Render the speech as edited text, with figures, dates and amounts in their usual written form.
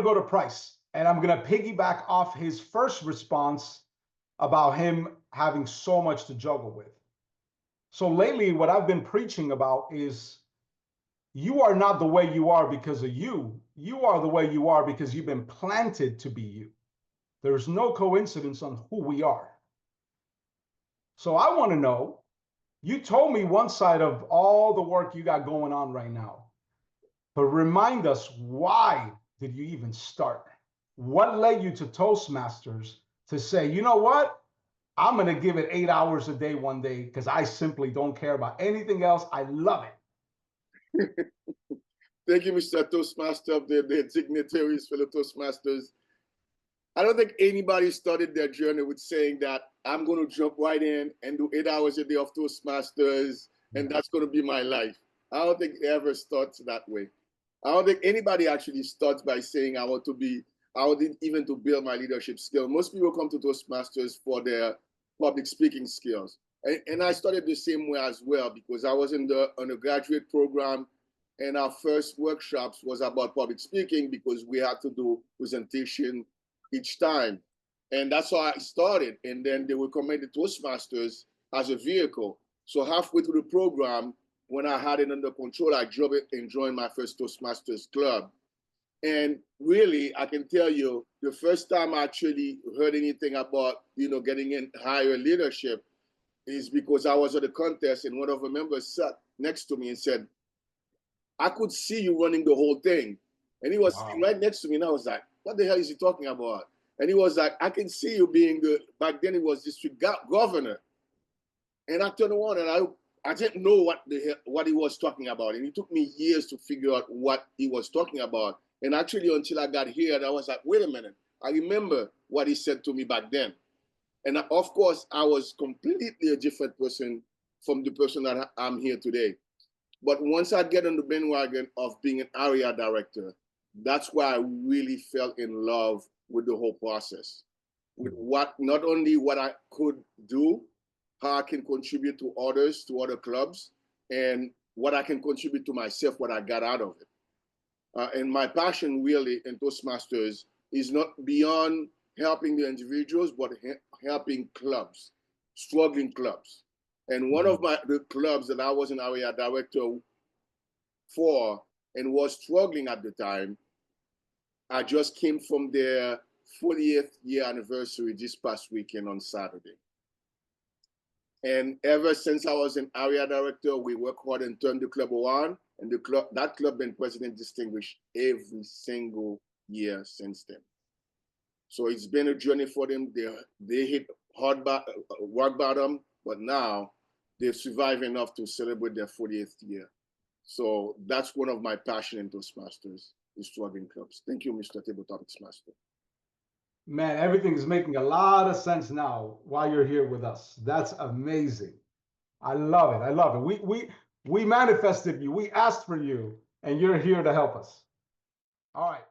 go to Price, and I'm going to piggyback off his first response about him having so much to juggle with. So lately, what I've been preaching about is you are not the way you are because of you. You are the way you are because you've been planted to be you. There's no coincidence on who we are. So I want to know, you told me one side of all the work you got going on right now, but remind us, why did you even start? What led you to Toastmasters to say, you know what? I'm going to give it 8 hours a day one day because I simply don't care about anything else. I love it. Thank you, Mr. Toastmaster, the dignitaries, fellow Toastmasters. I don't think anybody started their journey with saying that I'm going to jump right in and do 8 hours a day of Toastmasters, and that's going to be my life. I don't think it ever starts that way. I don't think anybody actually starts by saying I want even to build my leadership skill. Most people come to Toastmasters for their public speaking skills. And I started the same way as well, because I was in the undergraduate program, and our first workshops was about public speaking because we had to do presentation each time. And that's how I started. And then they recommended Toastmasters as a vehicle. So halfway through the program, when I had it under control, I joined my first Toastmasters club. And really, I can tell you, the first time I actually heard anything about, getting in higher leadership is because I was at a contest and one of the members sat next to me and said, I could see you running the whole thing. And he was sitting right next to me, and I was like, what the hell is he talking about? And he was like, I can see you being back then it was district governor. And I turned around and I didn't know what he was talking about. And it took me years to figure out what he was talking about. And actually, until I got here, I was like, wait a minute. I remember what he said to me back then. And of course, I was completely a different person from the person that I'm here today. But once I get on the bandwagon of being an area director, that's where I really fell in love with the whole process. With not only what I could do, how I can contribute to others, to other clubs, and what I can contribute to myself, what I got out of it. And my passion really in Toastmasters is not beyond helping the individuals, but helping clubs, struggling clubs. And one of the clubs that I was an area director for and was struggling at the time, I just came from their 40th year anniversary this past weekend on Saturday. And ever since I was an area director, we worked hard and turned the club around. And that club been president distinguished every single year since then. So it's been a journey for them. They hit rock bottom, but now they've survived enough to celebrate their 40th year. So that's one of my passion in Toastmasters, is struggling clubs. Thank you, Mr. Table Topics Master. Man, everything is making a lot of sense now while you're here with us. That's amazing. I love it. I love it. We manifested you. We asked for you, and you're here to help us. All right.